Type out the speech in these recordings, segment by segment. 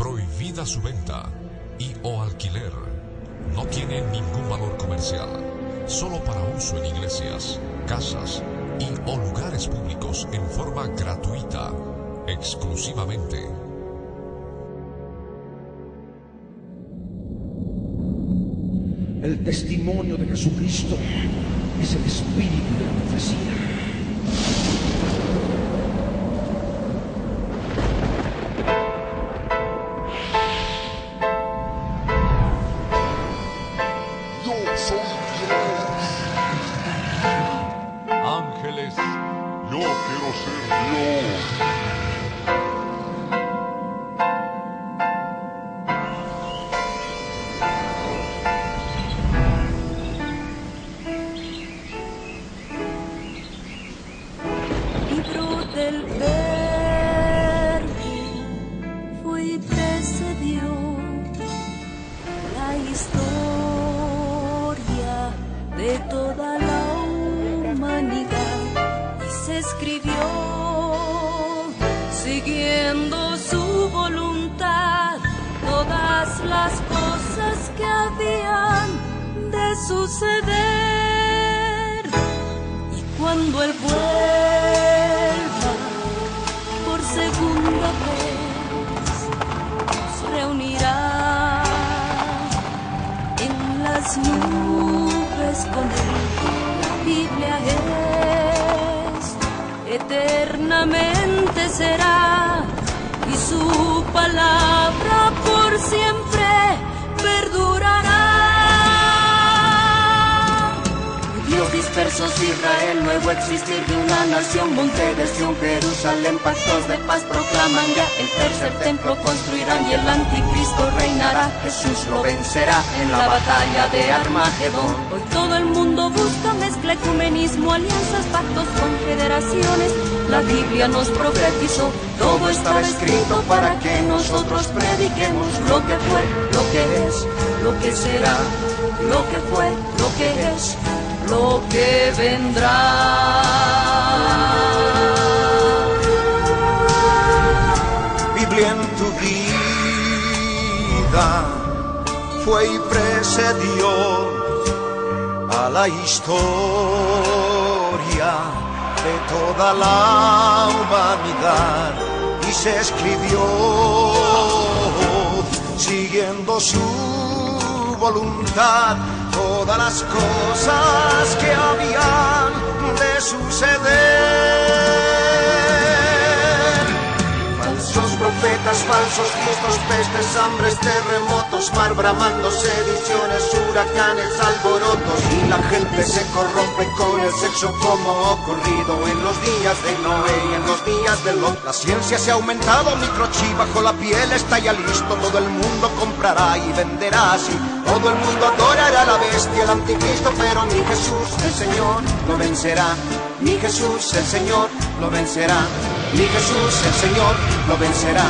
Prohibida su venta y o alquiler. No tiene ningún valor comercial. Solo para uso en iglesias, casas y o lugares públicos en forma gratuita, exclusivamente. El testimonio de Jesucristo es el espíritu de la profecía. Yo soy Dios. Ángeles, Yo quiero ser Dios. Libro del Verbo fue y precedió la historia de toda la humanidad y se escribió siguiendo su voluntad todas las cosas que habían de suceder. Cuando Él vuelva por segunda vez, nos reunirá en las nubes con Él. La Biblia es, eternamente será, y su palabra por siempre perdurará. Dios dispersos Israel, nuevo existir de una nación, monte de Sión, Jerusalén, pactos de paz proclaman ya, el tercer templo construirán y el anticristo reinará. Jesús lo vencerá en la batalla de Armagedón. Hoy todo el mundo busca mezcla, ecumenismo, alianzas, pactos, confederaciones. La Biblia nos profetizó, todo estaba escrito para que nosotros prediquemos lo que fue, lo que es, lo que será, lo que fue, lo que es, lo que vendrá. Biblia en tu vida fue y precedió a la historia de toda la humanidad y se escribió siguiendo su voluntad todas las cosas que habían de suceder. Falsos profetas, falsos cristos, pestes, hambres, terremotos, mar bramando, sediciones, huracanes, alborotos, y la gente se corrompe con el sexo como ocurrido en los días de Noé y en los días de Lot. La ciencia se ha aumentado, microchip bajo la piel está ya listo, todo el mundo comprará y venderá así. Todo el mundo adorará a la bestia, el anticristo, pero mi Jesús, el Señor, lo vencerá. Mi Jesús, el Señor, lo vencerá. Mi Jesús, el Señor, lo vencerá.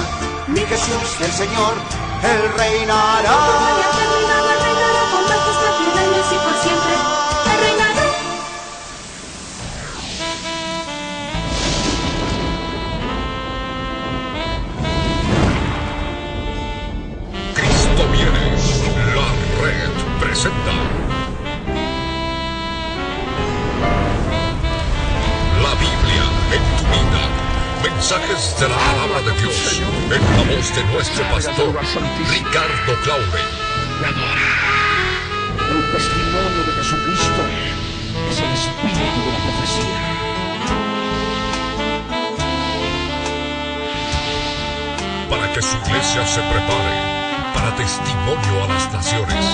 Mi Jesús, el Señor, Él reinará. Reinará con majestad mil años y por siempre. Él reinará. Cristo viene. La red presenta la Biblia en tu vida. Mensajes de la palabra de Dios en la voz de nuestro pastor Ricardo Claure. El testimonio de Jesucristo es el espíritu de la profecía. Para que su iglesia se prepare para testimonio a las naciones.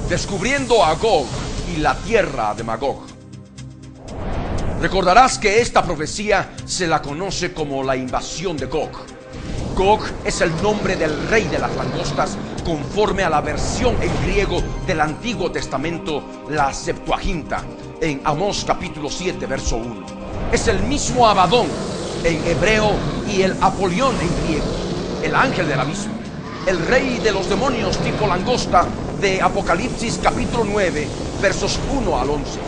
Descubriendo a Gog y la tierra de Magog. Recordarás que esta profecía se la conoce como la invasión de Gog. Gog es el nombre del rey de las langostas conforme a la versión en griego del Antiguo Testamento, la Septuaginta, en Amós capítulo 7, verso 1. Es el mismo Abadón en hebreo y el Apolión en griego, el ángel del abismo, el rey de los demonios tipo langosta de Apocalipsis capítulo 9, versos 1 al 11.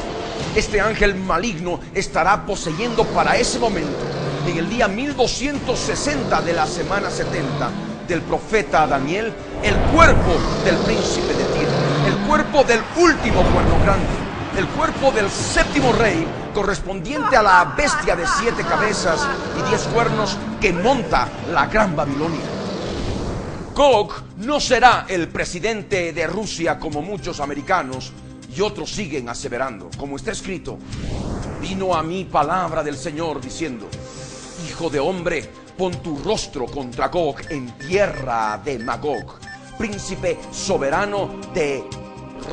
Este ángel maligno estará poseyendo para ese momento, en el día 1260 de la semana 70 del profeta Daniel, el cuerpo del príncipe de Tiro, el cuerpo del último cuerno grande, el cuerpo del séptimo rey, correspondiente a la bestia de 7 cabezas y 10 cuernos que monta la gran Babilonia. Gog no será el presidente de Rusia como muchos americanos y otros siguen aseverando, como está escrito: vino a mí palabra del Señor diciendo: hijo de hombre, pon tu rostro contra Gog en tierra de Magog, príncipe soberano de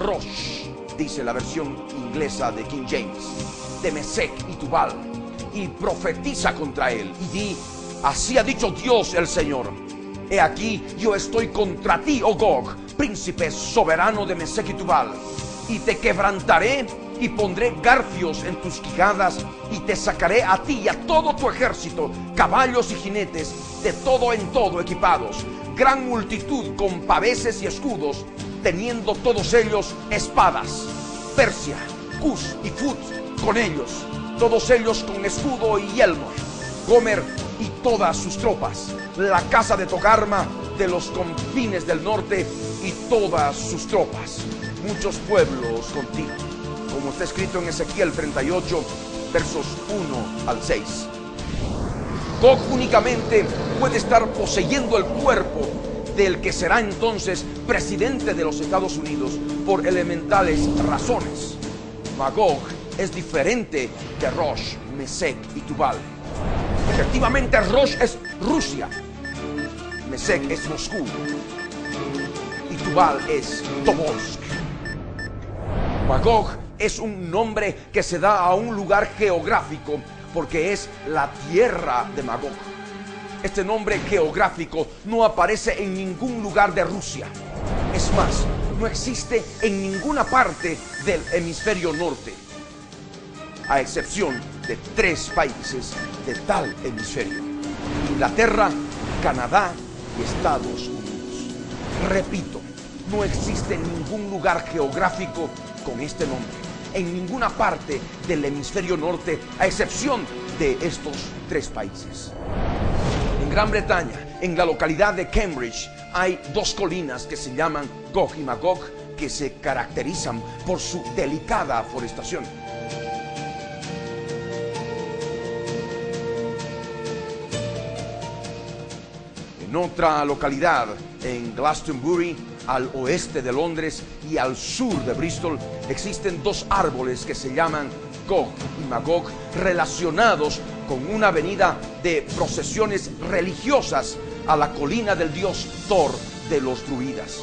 Rosh, dice la versión inglesa de King James, de Mesec y Tubal, y profetiza contra él y di: así ha dicho Dios el Señor, he aquí yo estoy contra ti, oh Gog, príncipe soberano de Mesec y Tubal, y te quebrantaré y pondré garfios en tus quijadas, y te sacaré a ti y a todo tu ejército, caballos y jinetes, de todo en todo equipados, gran multitud con paveses y escudos, teniendo todos ellos espadas. Persia, Cus y Fut con ellos, todos ellos con escudo y yelmo. Gomer y todas sus tropas, la casa de Togarma de los confines del norte y todas sus tropas, muchos pueblos contigo, como está escrito en Ezequiel 38, versos 1 al 6. Gog únicamente puede estar poseyendo el cuerpo del que será entonces presidente de los Estados Unidos por elementales razones. Magog es diferente de Rosh, Mesec y Tubal. Efectivamente, Rosh es Rusia, Mesec es Moscú y Tubal es Tobolsk. Magog es un nombre que se da a un lugar geográfico porque es la tierra de Magog. Este nombre geográfico no aparece en ningún lugar de Rusia. Es más, no existe en ninguna parte del hemisferio norte, a excepción de 3 países de tal hemisferio: Inglaterra, Canadá y Estados Unidos. Repito, no existe ningún lugar geográfico con este nombre en ninguna parte del hemisferio norte, a excepción de estos 3 países. En Gran Bretaña, en la localidad de Cambridge, hay 2 colinas que se llaman Gog y Magog, que se caracterizan por su delicada forestación. En otra localidad, en Glastonbury, al oeste de Londres y al sur de Bristol, existen 2 árboles que se llaman Gog y Magog, relacionados con una avenida de procesiones religiosas a la colina del dios Thor de los druidas.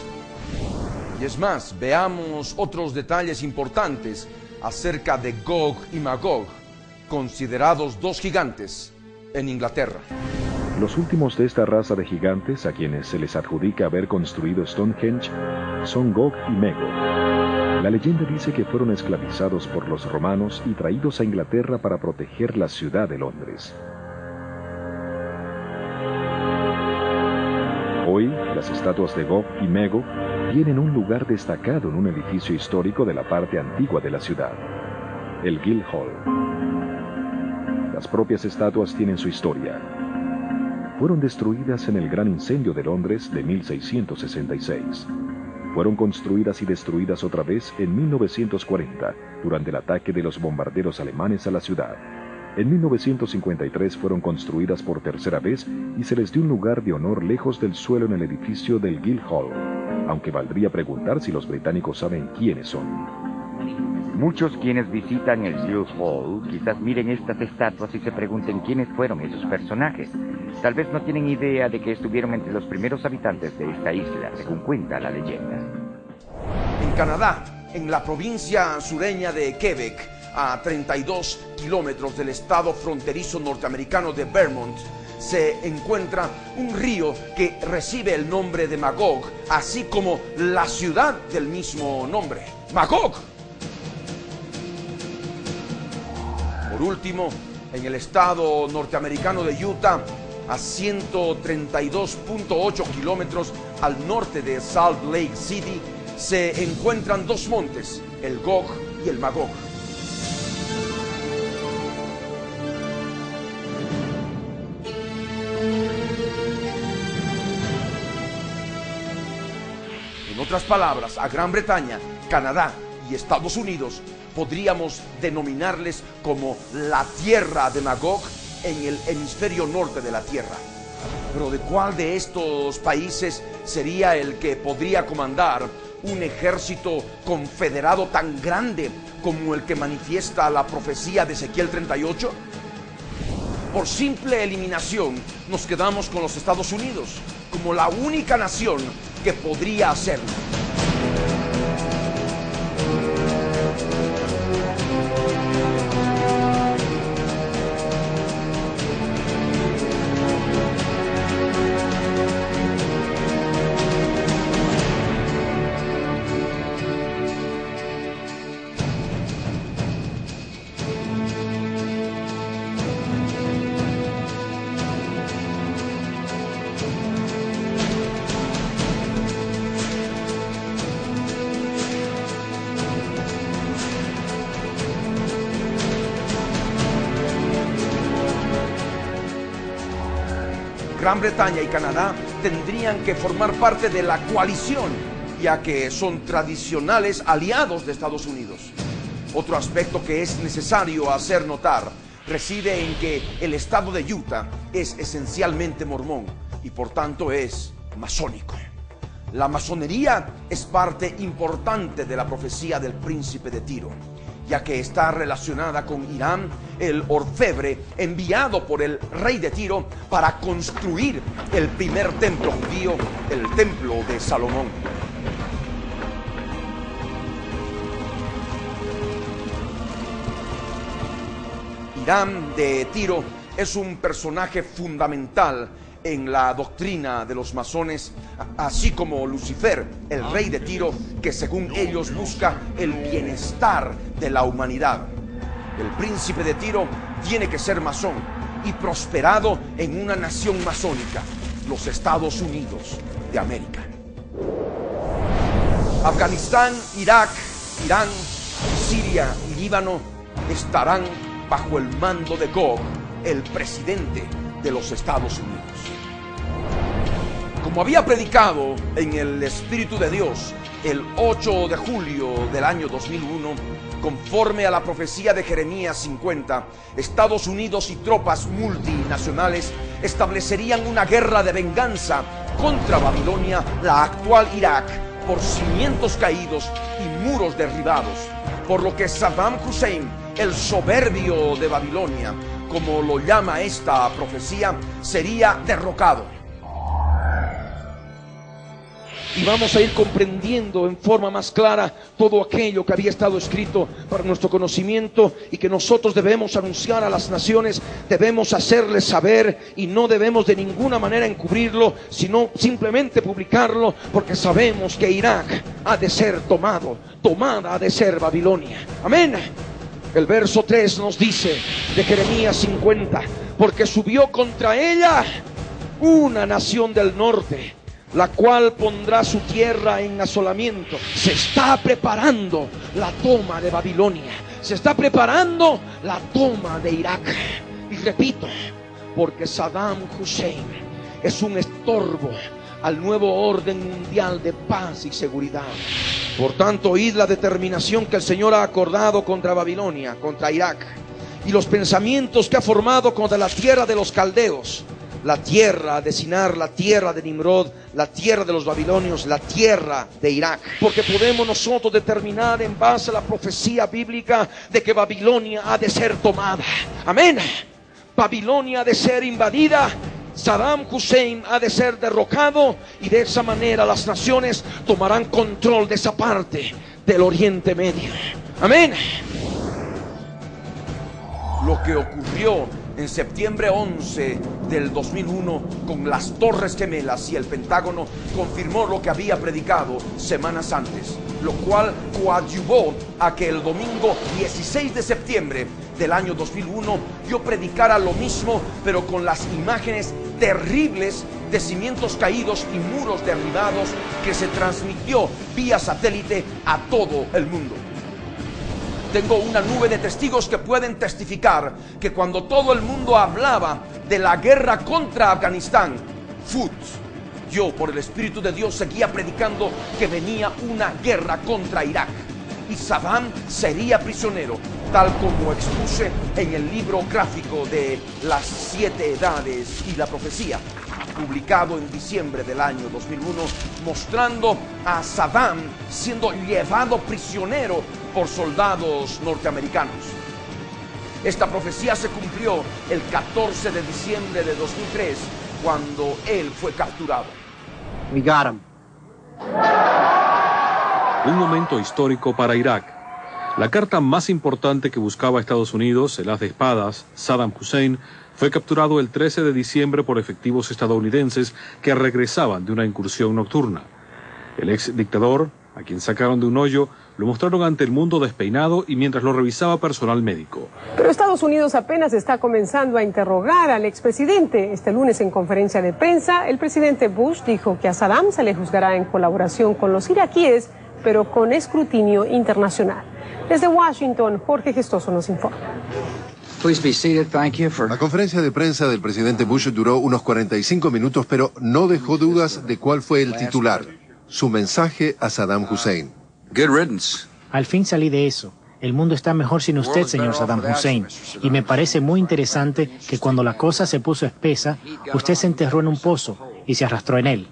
Y es más, veamos otros detalles importantes acerca de Gog y Magog, considerados 2 gigantes en Inglaterra. Los últimos de esta raza de gigantes, a quienes se les adjudica haber construido Stonehenge, son Gog y Magog. La leyenda dice que fueron esclavizados por los romanos y traídos a Inglaterra para proteger la ciudad de Londres. Hoy, las estatuas de Gog y Magog tienen un lugar destacado en un edificio histórico de la parte antigua de la ciudad, el Guildhall. Las propias estatuas tienen su historia. Fueron destruidas en el Gran Incendio de Londres de 1666. Fueron construidas y destruidas otra vez en 1940, durante el ataque de los bombarderos alemanes a la ciudad. En 1953 fueron construidas por tercera vez y se les dio un lugar de honor lejos del suelo en el edificio del Guildhall, aunque valdría preguntar si los británicos saben quiénes son. Muchos quienes visitan el Guildhall quizás miren estas estatuas y se pregunten quiénes fueron esos personajes. Tal vez no tienen idea de que estuvieron entre los primeros habitantes de esta isla, según cuenta la leyenda. En Canadá, en la provincia sureña de Quebec, a 32 kilómetros del estado fronterizo norteamericano de Vermont, se encuentra un río que recibe el nombre de Magog, así como la ciudad del mismo nombre, Magog. Por último, en el estado norteamericano de Utah, a 132.8 kilómetros al norte de Salt Lake City, se encuentran dos montes, el Gog y el Magog. En otras palabras, a Gran Bretaña, Canadá y Estados Unidos podríamos denominarles como la tierra de Magog en el hemisferio norte de la tierra. Pero ¿de cuál de estos países sería el que podría comandar un ejército confederado tan grande como el que manifiesta la profecía de Ezequiel 38? Por simple eliminación nos quedamos con los Estados Unidos como la única nación que podría hacerlo. Gran Bretaña y Canadá tendrían que formar parte de la coalición, ya que son tradicionales aliados de Estados Unidos. Otro aspecto que es necesario hacer notar reside en que el estado de Utah es esencialmente mormón y por tanto es masónico. La masonería es parte importante de la profecía del príncipe de Tiro, ya que está relacionada con Irán, el orfebre enviado por el rey de Tiro para construir el primer templo judío, el templo de Salomón. Irán de Tiro es un personaje fundamental en la doctrina de los masones, así como Lucifer, el rey de Tiro, que según ellos busca el bienestar de la humanidad. El príncipe de Tiro tiene que ser masón y prosperado en una nación masónica, los Estados Unidos de América. Afganistán, Irak, Irán, Siria y Líbano estarán bajo el mando de Gog, el presidente de los Estados Unidos. Como había predicado en el Espíritu de Dios el 8 de julio del año 2001, conforme a la profecía de Jeremías 50, Estados Unidos y tropas multinacionales establecerían una guerra de venganza contra Babilonia, la actual Irak, por cimientos caídos y muros derribados, por lo que Saddam Hussein, el soberbio de Babilonia, como lo llama esta profecía, sería derrocado. Y vamos a ir comprendiendo en forma más clara todo aquello que había estado escrito para nuestro conocimiento y que nosotros debemos anunciar a las naciones, debemos hacerles saber y no debemos de ninguna manera encubrirlo, sino simplemente publicarlo, porque sabemos que Irak ha de ser tomada ha de ser Babilonia. Amén. El verso 3 nos dice de Jeremías 50, porque subió contra ella una nación del norte, la cual pondrá su tierra en asolamiento. Se está preparando la toma de Babilonia, se está preparando la toma de Irak. Y repito, porque Saddam Hussein es un estorbo al nuevo orden mundial de paz y seguridad. Por tanto, oíd la determinación que el Señor ha acordado contra Babilonia, contra Irak, y los pensamientos que ha formado contra la tierra de los caldeos, la tierra de Sinar, la tierra de Nimrod, la tierra de los babilonios, la tierra de Irak. Porque podemos nosotros determinar en base a la profecía bíblica de que Babilonia ha de ser tomada. Amén. Babilonia ha de ser invadida, Saddam Hussein ha de ser derrocado, y de esa manera las naciones tomarán control de esa parte del Oriente Medio. Amén. Lo que ocurrió En septiembre 11 del 2001, con las Torres Gemelas y el Pentágono, confirmó lo que había predicado semanas antes, lo cual coadyuvó a que el domingo 16 de septiembre del año 2001 yo predicara lo mismo, pero con las imágenes terribles de cimientos caídos y muros derribados que se transmitió vía satélite a todo el mundo. Tengo una nube de testigos que pueden testificar que cuando todo el mundo hablaba de la guerra contra Afganistán, yo por el Espíritu de Dios seguía predicando que venía una guerra contra Irak y Saddam sería prisionero, tal como expuse en el libro gráfico de las 7 edades y la profecía, publicado en diciembre del año 2001, mostrando a Saddam siendo llevado prisionero por soldados norteamericanos. Esta profecía se cumplió el 14 de diciembre de 2003, cuando él fue capturado. We got him. Un momento histórico para Irak. La carta más importante que buscaba Estados Unidos, el as de espadas, Saddam Hussein, fue capturado el 13 de diciembre por efectivos estadounidenses que regresaban de una incursión nocturna. El ex dictador, a quien sacaron de un hoyo, lo mostraron ante el mundo despeinado y mientras lo revisaba personal médico. Pero Estados Unidos apenas está comenzando a interrogar al expresidente. Este lunes en conferencia de prensa, el presidente Bush dijo que a Saddam se le juzgará en colaboración con los iraquíes, pero con escrutinio internacional. Desde Washington, Jorge Gestoso nos informa. La conferencia de prensa del presidente Bush duró unos 45 minutos, pero no dejó dudas de cuál fue el titular, su mensaje a Saddam Hussein. Al fin salí de eso. El mundo está mejor sin usted, señor Saddam Hussein. Y me parece muy interesante que cuando la cosa se puso espesa, usted se enterró en un pozo y se arrastró en él.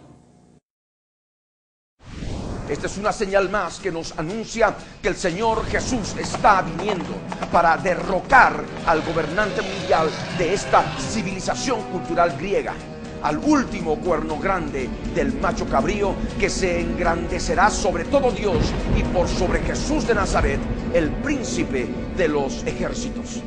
Esta es una señal más que nos anuncia que el Señor Jesús está viniendo para derrocar al gobernante mundial de esta civilización cultural griega, al último cuerno grande del macho cabrío que se engrandecerá sobre todo Dios y por sobre Jesús de Nazaret, el príncipe de los ejércitos.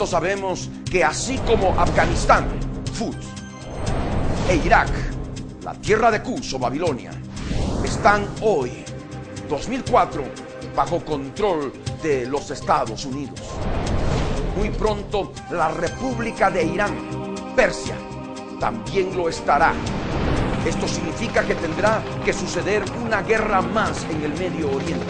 Sabemos que así como Afganistán, e Irak, la tierra de Cus o Babilonia, están hoy, 2004, bajo control de los Estados Unidos. Muy pronto la República de Irán, Persia, también lo estará. Esto significa que tendrá que suceder una guerra más en el Medio Oriente.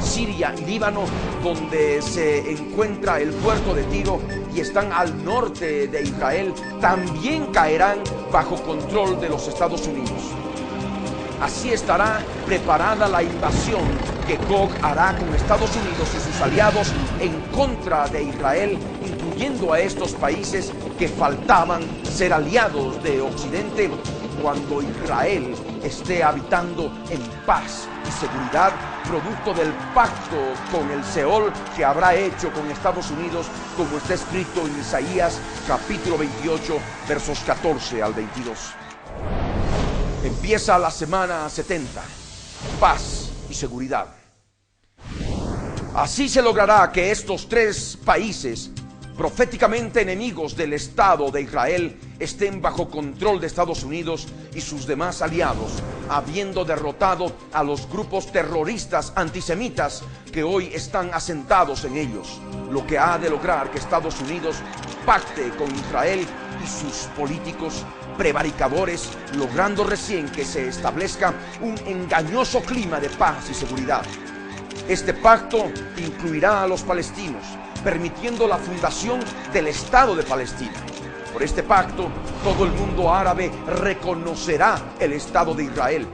Siria y Líbano, donde se encuentra el puerto de Tiro y están al norte de Israel, también caerán bajo control de los Estados Unidos. Así estará preparada la invasión que Gog hará con Estados Unidos y sus aliados en contra de Israel, incluyendo a estos países que faltaban ser aliados de Occidente cuando Israel esté habitando en paz y seguridad, producto del pacto con el Seol que habrá hecho con Estados Unidos, como está escrito en Isaías capítulo 28, versos 14 al 22. Empieza la semana 70, paz y seguridad. Así se logrará que estos tres países, proféticamente enemigos del Estado de Israel, estén bajo control de Estados Unidos y sus demás aliados, habiendo derrotado a los grupos terroristas antisemitas que hoy están asentados en ellos, lo que ha de lograr que Estados Unidos pacte con Israel y sus políticos prevaricadores, logrando recién que se establezca un engañoso clima de paz y seguridad. Este pacto incluirá a los palestinos, permitiendo la fundación del Estado de Palestina. Por este pacto, todo el mundo árabe reconocerá el Estado de Israel.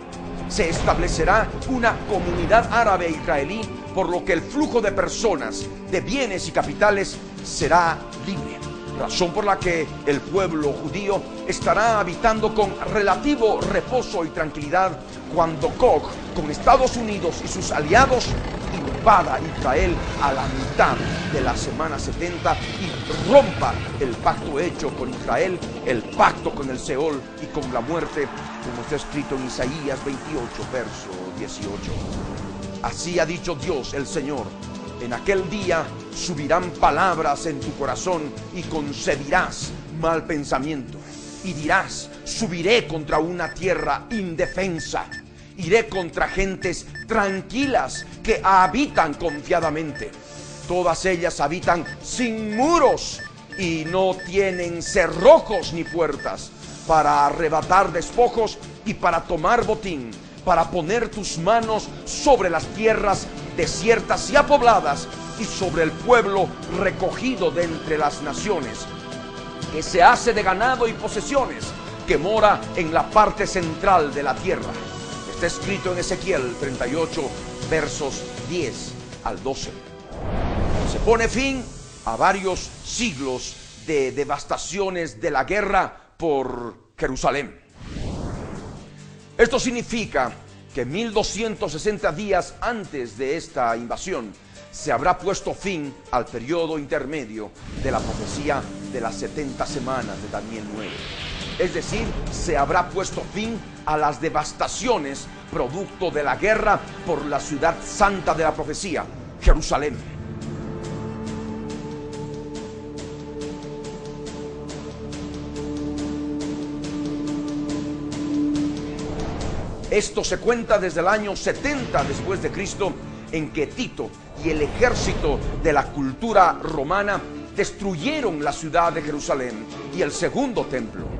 se establecerá una comunidad árabe israelí, por lo que el flujo de personas, de bienes y capitales será libre. Razón por la que el pueblo judío estará habitando con relativo reposo y tranquilidad cuando Gog, con Estados Unidos y sus aliados, invada Israel a la mitad de la semana 70 y rompa el pacto hecho con Israel, el pacto con el Seol y con la muerte, como está escrito en Isaías 28, verso 18. Así ha dicho Dios el Señor: en aquel día subirán palabras en tu corazón y concebirás mal pensamiento. Y dirás: subiré contra una tierra indefensa. Iré contra gentes tranquilas que habitan confiadamente. Todas ellas habitan sin muros y no tienen cerrojos ni puertas, para arrebatar despojos y para tomar botín, para poner tus manos sobre las tierras desiertas y apobladas, y sobre el pueblo recogido de entre las naciones, que se hace de ganado y posesiones, que mora en la parte central de la tierra. Está escrito en Ezequiel 38, versos 10 al 12. Se pone fin a varios siglos de devastaciones de la guerra por Jerusalén. Esto significa que 1260 días antes de esta invasión se habrá puesto fin al periodo intermedio de la profecía de las 70 semanas de Daniel 9. Es decir, se habrá puesto fin a las devastaciones producto de la guerra por la ciudad santa de la profecía, Jerusalén. Esto se cuenta desde el año 70 después de Cristo, en que Tito y el ejército de la cultura romana destruyeron la ciudad de Jerusalén y el segundo templo.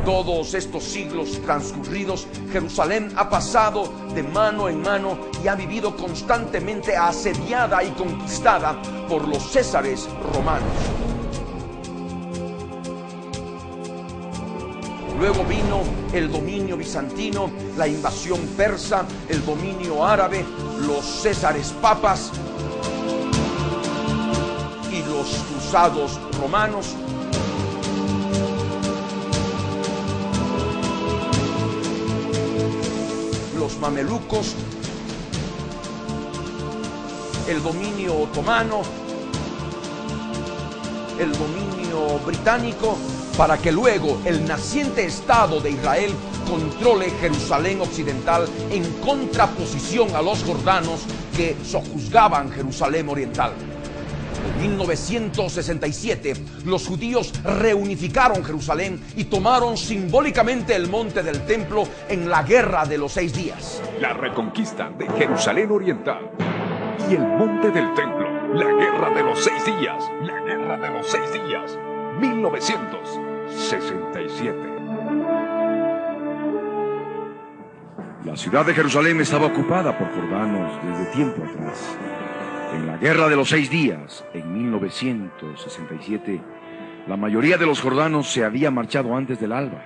Todos estos siglos transcurridos, Jerusalén ha pasado de mano en mano y ha vivido constantemente asediada y conquistada por los césares romanos. Luego vino el dominio bizantino, la invasión persa, el dominio árabe, los césares papas y los cruzados romanos. Los mamelucos, el dominio otomano, el dominio británico, para que luego el naciente Estado de Israel controle Jerusalén occidental en contraposición a los jordanos que sojuzgaban Jerusalén oriental. En 1967, los judíos reunificaron Jerusalén y tomaron simbólicamente el monte del templo en la Guerra de los 6 días. La reconquista de Jerusalén oriental y el monte del templo, la Guerra de los 6 días, la Guerra de los 6 días, 1967. La ciudad de Jerusalén estaba ocupada por jordanos desde tiempo atrás. En la Guerra de los 6 días, en 1967, la mayoría de los jordanos se había marchado antes del alba.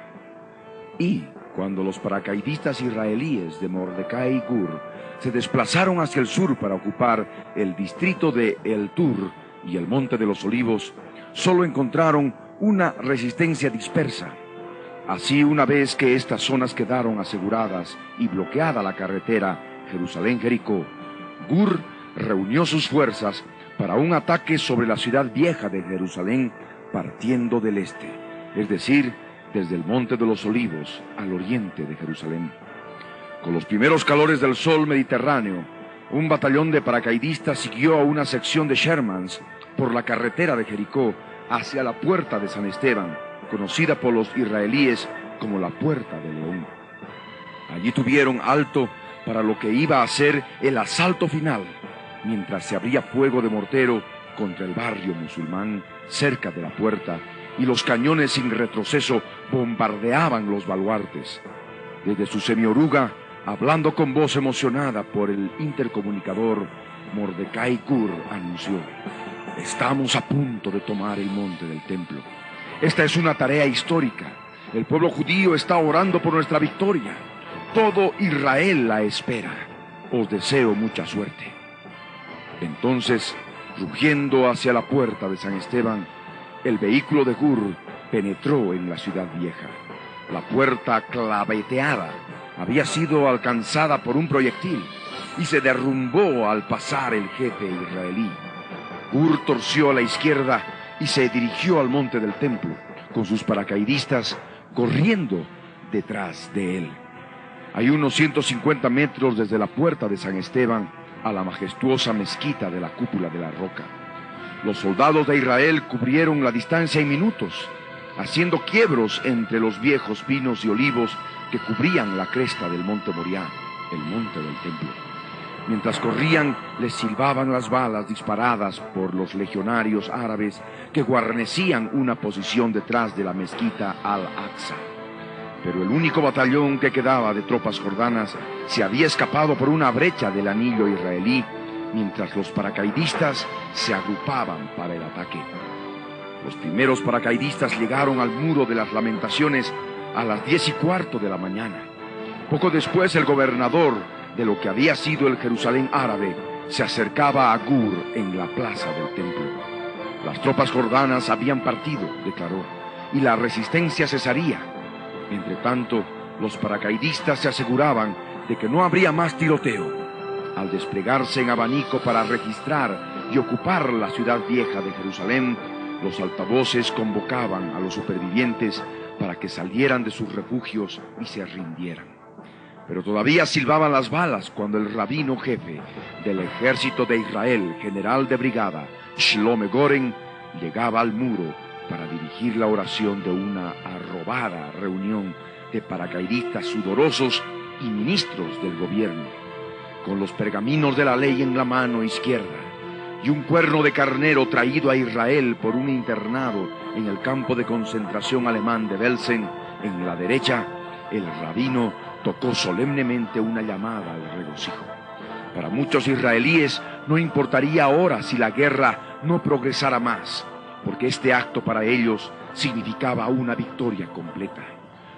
Y cuando los paracaidistas israelíes de Mordecai y Gur se desplazaron hacia el sur para ocupar el distrito de El Tur y el Monte de los Olivos, solo encontraron una resistencia dispersa. Así, una vez que estas zonas quedaron aseguradas y bloqueada la carretera Jerusalén-Jericó, Gur reunió sus fuerzas para un ataque sobre la ciudad vieja de Jerusalén partiendo del este, es decir, desde el Monte de los Olivos al oriente de Jerusalén. Con los primeros calores del sol mediterráneo, un batallón de paracaidistas siguió a una sección de Shermans por la carretera de Jericó hacia la Puerta de San Esteban, conocida por los israelíes como la Puerta de León. Allí tuvieron alto para lo que iba a ser el asalto final, mientras se abría fuego de mortero contra el barrio musulmán cerca de la puerta y los cañones sin retroceso bombardeaban los baluartes. Desde su semioruga, hablando con voz emocionada por el intercomunicador, Mordecai Gur anunció: estamos a punto de tomar el monte del templo. Esta es una tarea histórica. El pueblo judío está orando por nuestra victoria. Todo Israel la espera. Os deseo mucha suerte. Entonces, rugiendo hacia la Puerta de San Esteban, el vehículo de Gur penetró en la ciudad vieja. La puerta claveteada había sido alcanzada por un proyectil y se derrumbó al pasar el jefe israelí. Gur torció a la izquierda y se dirigió al monte del templo, con sus paracaidistas corriendo detrás de él. Hay unos 150 metros desde la Puerta de San Esteban a la majestuosa mezquita de la Cúpula de la Roca. Los soldados de Israel cubrieron la distancia en minutos, haciendo quiebros entre los viejos pinos y olivos que cubrían la cresta del monte Moriah, el monte del templo. Mientras corrían, les silbaban las balas disparadas por los legionarios árabes que guarnecían una posición detrás de la mezquita Al-Aqsa. Pero el único batallón que quedaba de tropas jordanas se había escapado por una brecha del anillo israelí, mientras los paracaidistas se agrupaban para el ataque. Los primeros paracaidistas llegaron al Muro de las Lamentaciones a las 10:15 de la mañana. Poco después, el gobernador de lo que había sido el Jerusalén árabe se acercaba a Gur en la plaza del templo. Las tropas jordanas habían partido, declaró, y la resistencia cesaría. Entre tanto, los paracaidistas se aseguraban de que no habría más tiroteo. Al desplegarse en abanico para registrar y ocupar la ciudad vieja de Jerusalén, los altavoces convocaban a los supervivientes para que salieran de sus refugios y se rindieran. Pero todavía silbaban las balas cuando el rabino jefe del ejército de Israel, general de brigada, Shlomo Goren, llegaba al muro para dirigir la oración de una arrobada reunión de paracaidistas sudorosos y ministros del gobierno, con los pergaminos de la ley en la mano izquierda y un cuerno de carnero traído a Israel por un internado en el campo de concentración alemán de Belsen en la derecha. El rabino tocó solemnemente una llamada al regocijo. Para muchos israelíes no importaría ahora si la guerra no progresara más, porque este acto para ellos significaba una victoria completa.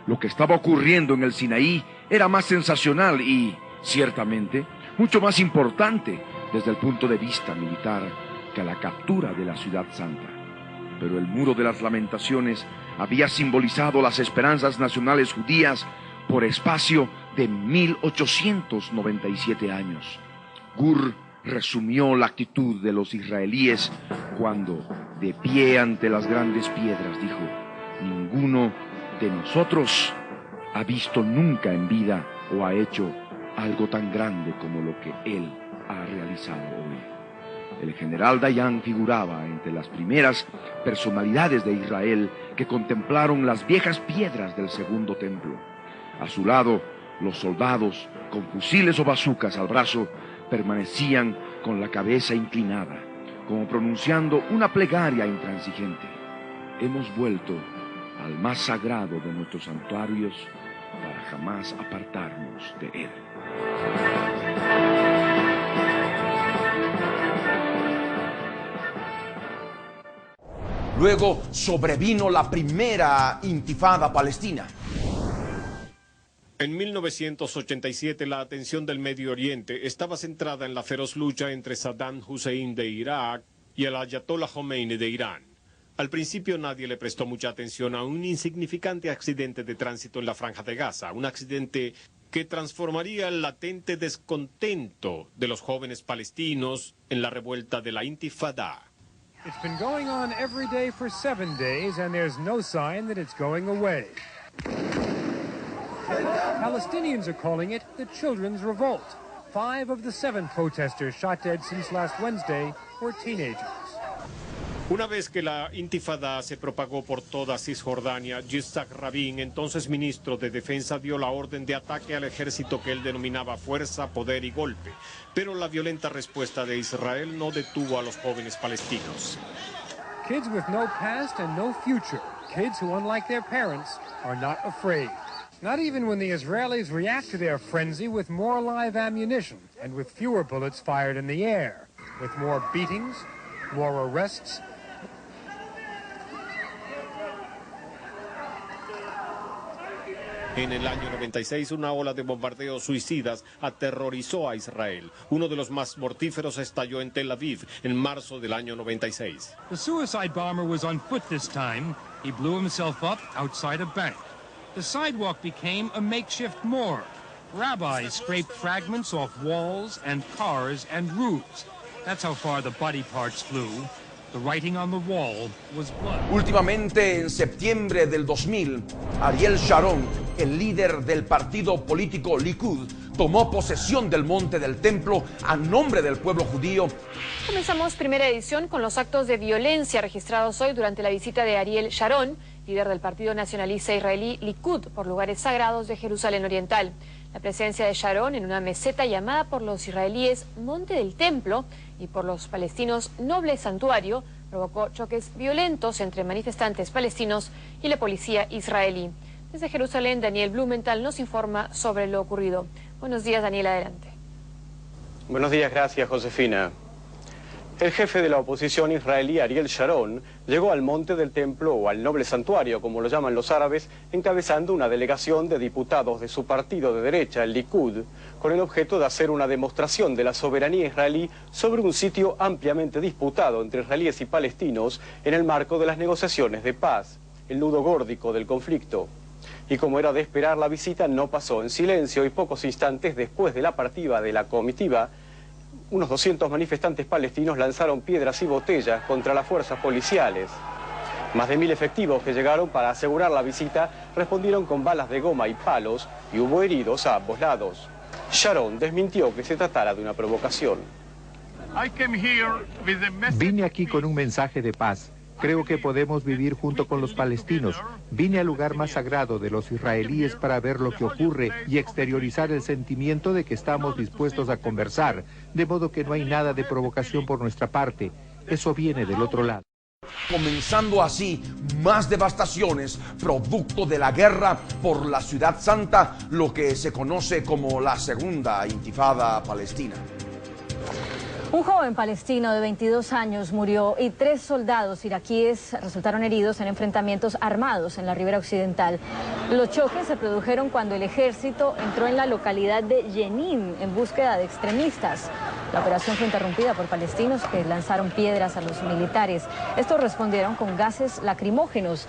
Lo que estaba ocurriendo en el Sinaí era más sensacional y, ciertamente, mucho más importante desde el punto de vista militar que la captura de la ciudad santa. Pero el Muro de las Lamentaciones había simbolizado las esperanzas nacionales judías por espacio de 1897 años. Gur resumió la actitud de los israelíes cuando, de pie ante las grandes piedras, dijo: ninguno de nosotros ha visto nunca en vida o ha hecho algo tan grande como lo que él ha realizado hoy. El general Dayan figuraba entre las primeras personalidades de Israel que contemplaron las viejas piedras del segundo templo. A su lado, los soldados, con fusiles o bazucas al brazo, permanecían con la cabeza inclinada, como pronunciando una plegaria intransigente. Hemos vuelto al más sagrado de nuestros santuarios para jamás apartarnos de él. Luego sobrevino la primera intifada palestina. En 1987 la atención del Medio Oriente estaba centrada en la feroz lucha entre Saddam Hussein de Irak y el Ayatollah Khomeini de Irán. Al principio nadie le prestó mucha atención a un insignificante accidente de tránsito en la Franja de Gaza, un accidente que transformaría el latente descontento de los jóvenes palestinos en la revuelta de la Intifada. It's been going on every day for 7 days and there's no sign that it's going away. Palestinians are calling it the Children's Revolt. 5 of the 7 protesters shot dead since last Wednesday were teenagers. Una vez que la Intifada se propagó por toda Cisjordania, Yitzhak Rabin, entonces ministro de Defensa, dio la orden de ataque al ejército que él denominaba fuerza, poder y golpe. Pero la violenta respuesta de Israel no detuvo a los jóvenes palestinos. Kids with no past and no future. Kids who, unlike their parents, are not afraid. Not even when the Israelis react to their frenzy with more live ammunition and with fewer bullets fired in the air, with more beatings, more arrests. En el año 96, una ola de bombardeos suicidas aterrorizó a Israel. Uno de los más mortíferos estalló en Tel Aviv en marzo del año 96. The suicide bomber was on foot this time. He blew himself up outside a bank. The sidewalk became a makeshift morgue. Rabbis scraped fragments off walls and cars and roofs. That's how far the body parts flew. The writing on the wall was blood. Últimamente, en septiembre del 2000, Ariel Sharon, el líder del partido político Likud, tomó posesión del monte del templo a nombre del pueblo judío. Comenzamos primera edición con los actos de violencia registrados hoy durante la visita de Ariel Sharon, líder del partido nacionalista israelí Likud, por lugares sagrados de Jerusalén Oriental. La presencia de Sharon en una meseta llamada por los israelíes Monte del Templo y por los palestinos Noble Santuario provocó choques violentos entre manifestantes palestinos y la policía israelí. Desde Jerusalén, Daniel Blumenthal nos informa sobre lo ocurrido. Buenos días, Daniel, adelante. Buenos días, gracias, Josefina. El jefe de la oposición israelí, Ariel Sharon, llegó al Monte del Templo, o al Noble Santuario, como lo llaman los árabes, encabezando una delegación de diputados de su partido de derecha, el Likud, con el objeto de hacer una demostración de la soberanía israelí sobre un sitio ampliamente disputado entre israelíes y palestinos en el marco de las negociaciones de paz, el nudo górdico del conflicto. Y como era de esperar, la visita no pasó en silencio y pocos instantes después de la partida de la comitiva, unos 200 manifestantes palestinos lanzaron piedras y botellas contra las fuerzas policiales. Más de 1000 efectivos que llegaron para asegurar la visita respondieron con balas de goma y palos y hubo heridos a ambos lados. Sharon desmintió que se tratara de una provocación. Vine aquí con un mensaje de paz. Creo que podemos vivir junto con los palestinos. Vine al lugar más sagrado de los israelíes para ver lo que ocurre y exteriorizar el sentimiento de que estamos dispuestos a conversar, de modo que no hay nada de provocación por nuestra parte. Eso viene del otro lado. Comenzando así más devastaciones producto de la guerra por la Ciudad Santa, lo que se conoce como la Segunda Intifada Palestina. Un joven palestino de 22 años murió y 3 soldados iraquíes resultaron heridos en enfrentamientos armados en la ribera occidental. Los choques se produjeron cuando el ejército entró en la localidad de Jenin en búsqueda de extremistas. La operación fue interrumpida por palestinos que lanzaron piedras a los militares. Estos respondieron con gases lacrimógenos.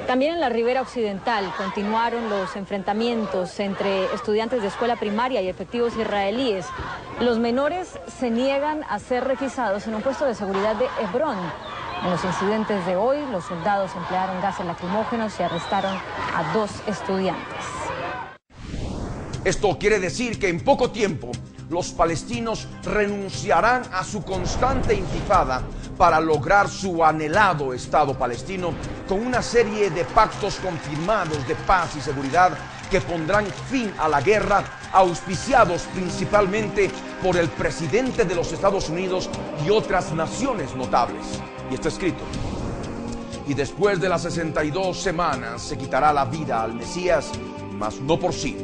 También en la ribera occidental continuaron los enfrentamientos entre estudiantes de escuela primaria y efectivos israelíes. Los menores se niegan a ser requisados en un puesto de seguridad de Hebrón. En los incidentes de hoy, los soldados emplearon gases lacrimógenos y arrestaron a 2 estudiantes. Esto quiere decir que en poco tiempo los palestinos renunciarán a su constante intifada para lograr su anhelado Estado palestino con una serie de pactos confirmados de paz y seguridad que pondrán fin a la guerra, auspiciados principalmente por el presidente de los Estados Unidos y otras naciones notables. Y está escrito: y después de las 62 semanas se quitará la vida al Mesías, mas no por sí.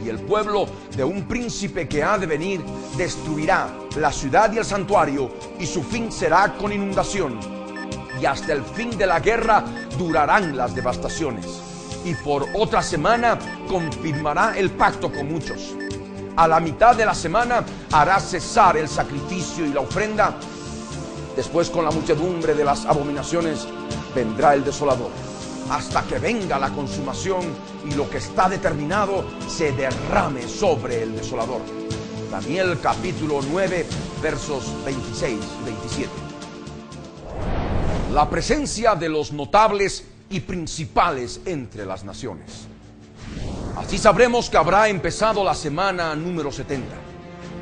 Y el pueblo de un príncipe que ha de venir destruirá la ciudad y el santuario, y su fin será con inundación. Y hasta el fin de la guerra durarán las devastaciones. Y por otra semana confirmará el pacto con muchos. A la mitad de la semana hará cesar el sacrificio y la ofrenda. Después, con la muchedumbre de las abominaciones, vendrá el desolador, hasta que venga la consumación y lo que está determinado se derrame sobre el desolador. Daniel capítulo 9, versos 26 y 27. La presencia de los notables y principales entre las naciones. Así sabremos que habrá empezado la semana número 70,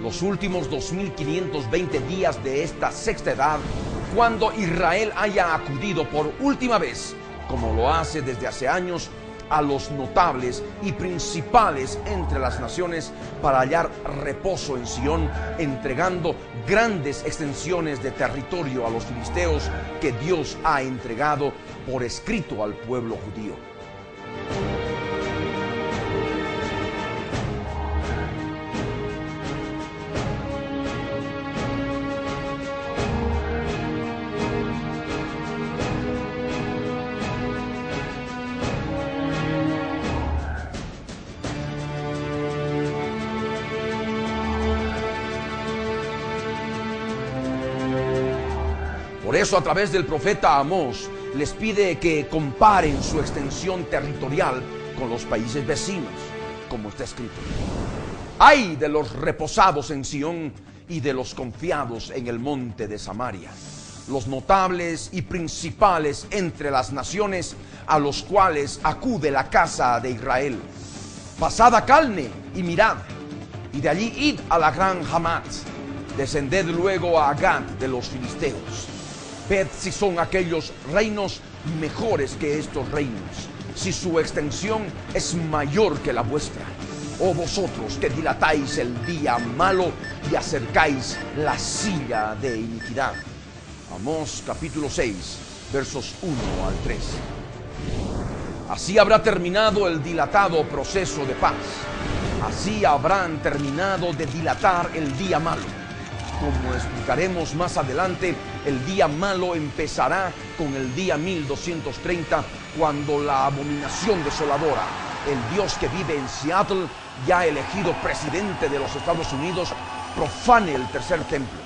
los últimos 2520 días de esta sexta edad, cuando Israel haya acudido por última vez, como lo hace desde hace años, a los notables y principales entre las naciones para hallar reposo en Sión, entregando grandes extensiones de territorio a los filisteos que Dios ha entregado por escrito al pueblo judío. Por eso, a través del profeta Amós, les pide que comparen su extensión territorial con los países vecinos, como está escrito: ¡ay de los reposados en Sión y de los confiados en el monte de Samaria! Los notables y principales entre las naciones a los cuales acude la casa de Israel. Pasad a Calne y mirad, y de allí id a la gran Hamat. Descended luego a Agag de los filisteos. Ved si son aquellos reinos mejores que estos reinos, si su extensión es mayor que la vuestra. Oh vosotros que dilatáis el día malo y acercáis la silla de iniquidad. Amós capítulo 6, versos 1 al 3. Así habrá terminado el dilatado proceso de paz. Así habrán terminado de dilatar el día malo. Como explicaremos más adelante, el día malo empezará con el día 1230, cuando la abominación desoladora, el Dios que vive en Seattle, ya elegido presidente de los Estados Unidos, profane el tercer templo.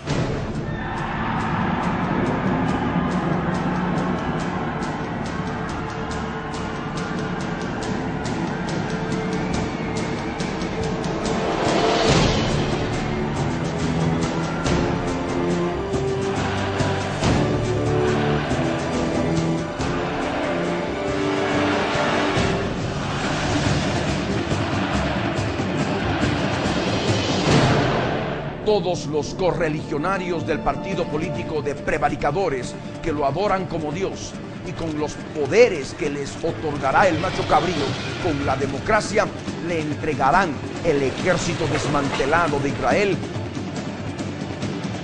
Todos los correligionarios del partido político de prevaricadores que lo adoran como Dios y con los poderes que les otorgará el macho cabrío con la democracia, le entregarán el ejército desmantelado de Israel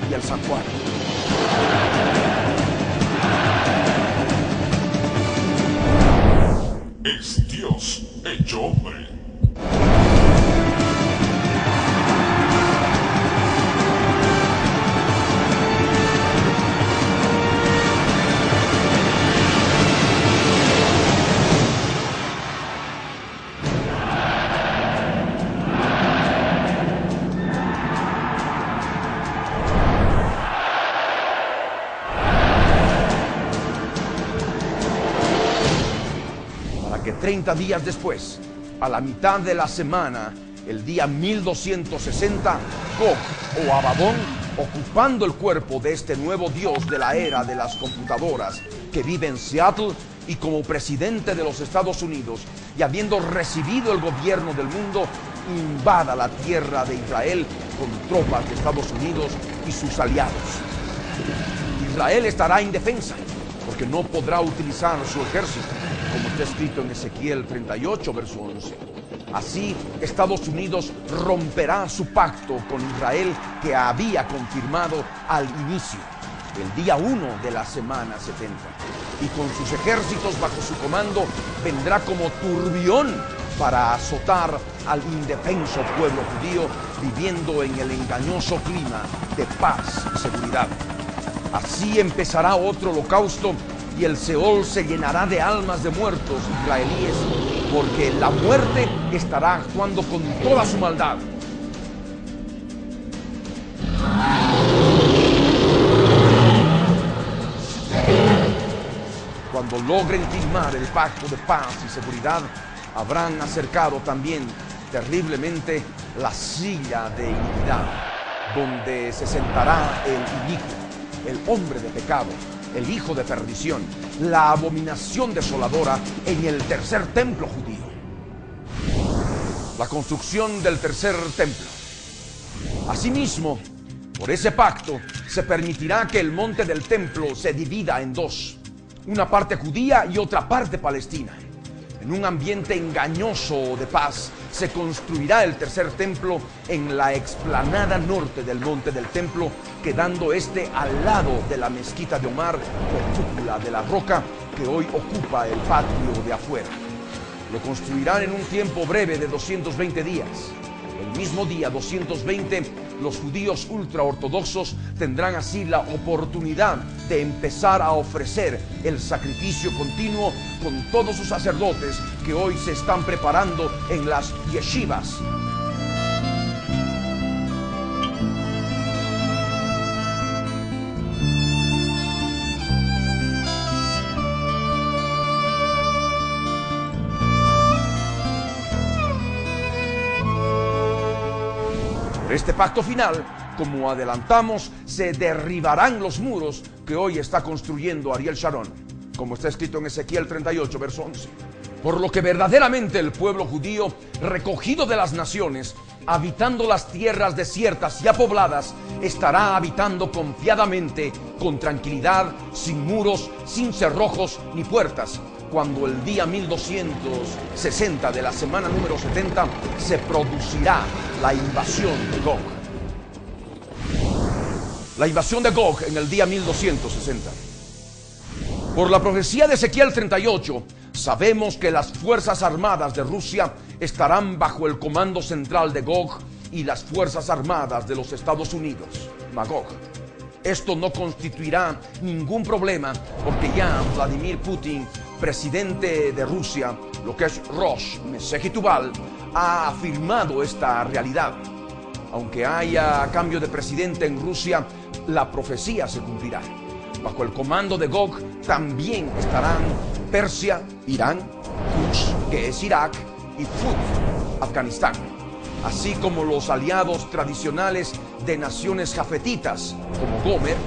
y el santuario. Es Dios hecho hombre. Que 30 días después, a la mitad de la semana, el día 1260, Gog o Abadón, ocupando el cuerpo de este nuevo dios de la era de las computadoras que vive en Seattle y como presidente de los Estados Unidos, y habiendo recibido el gobierno del mundo, invada la tierra de Israel con tropas de Estados Unidos y sus aliados. Israel estará indefensa porque no podrá utilizar su ejército, como está escrito en Ezequiel 38, verso 11. Así, Estados Unidos romperá su pacto con Israel que había confirmado al inicio, el día 1 de la semana 70. Y con sus ejércitos bajo su comando, vendrá como turbión para azotar al indefenso pueblo judío viviendo en el engañoso clima de paz y seguridad. Así empezará otro holocausto y el Seol se llenará de almas de muertos israelíes, porque la muerte estará actuando con toda su maldad. Cuando logren firmar el pacto de paz y seguridad, habrán acercado también terriblemente la silla de iniquidad, donde se sentará el inicuo, el hombre de pecado, el hijo de perdición, la abominación desoladora en el tercer templo judío. La construcción del tercer templo. Asimismo, por ese pacto se permitirá que el monte del templo se divida en dos, una parte judía y otra parte palestina. En un ambiente engañoso de paz, se construirá el tercer templo en la explanada norte del monte del templo, quedando este al lado de la mezquita de Omar o cúpula de la roca que hoy ocupa el patio de afuera. Lo construirán en un tiempo breve de 220 días. El mismo día 220, los judíos ultraortodoxos tendrán así la oportunidad de empezar a ofrecer el sacrificio continuo con todos sus sacerdotes que hoy se están preparando en las yeshivas. Este pacto final, como adelantamos, se derribarán los muros que hoy está construyendo Ariel Sharon, como está escrito en Ezequiel 38, verso 11. Por lo que verdaderamente el pueblo judío, recogido de las naciones, habitando las tierras desiertas y apobladas, estará habitando confiadamente, con tranquilidad, sin muros, sin cerrojos ni puertas, cuando el día 1260 de la semana número 70 se producirá la invasión de Gog. La invasión de Gog en el día 1260. Por la profecía de Ezequiel 38, sabemos que las fuerzas armadas de Rusia estarán bajo el comando central de Gog y las fuerzas armadas de los Estados Unidos, Magog. Esto no constituirá ningún problema porque ya Vladimir Putin, presidente de Rusia, lo que es Rosh Mesech y Tubal, ha afirmado esta realidad. Aunque haya cambio de presidente en Rusia, la profecía se cumplirá. Bajo el comando de Gog también estarán Persia, Irán, Kush, que es Irak, y Fud, Afganistán, así como los aliados tradicionales de naciones jafetitas como Gomer,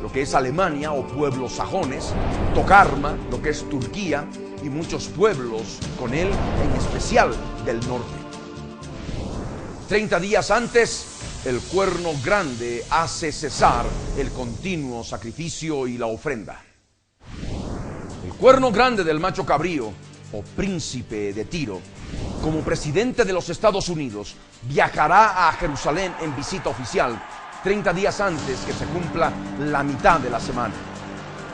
lo que es Alemania o pueblos sajones, Tokarma, lo que es Turquía, y muchos pueblos con él, en especial del norte. 30 días antes, el cuerno grande hace cesar el continuo sacrificio y la ofrenda. El cuerno grande del macho cabrío, o príncipe de Tiro, como presidente de los Estados Unidos, viajará a Jerusalén en visita oficial 30 días antes que se cumpla la mitad de la semana.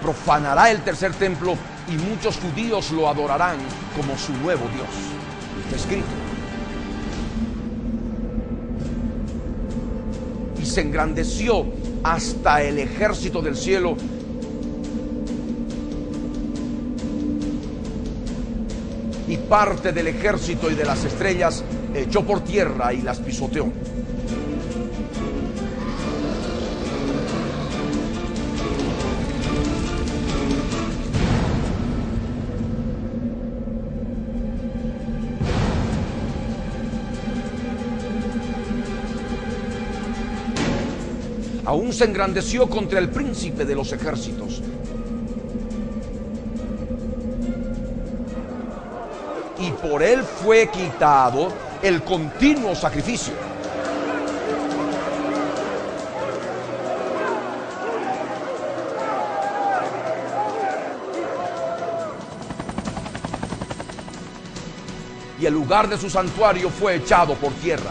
Profanará el tercer templo y muchos judíos lo adorarán como su nuevo Dios. Está escrito. Y se engrandeció hasta el ejército del cielo y parte del ejército y de las estrellas echó por tierra y las pisoteó. Aún se engrandeció contra el príncipe de los ejércitos. Y por él fue quitado el continuo sacrificio. Y el lugar de su santuario fue echado por tierra.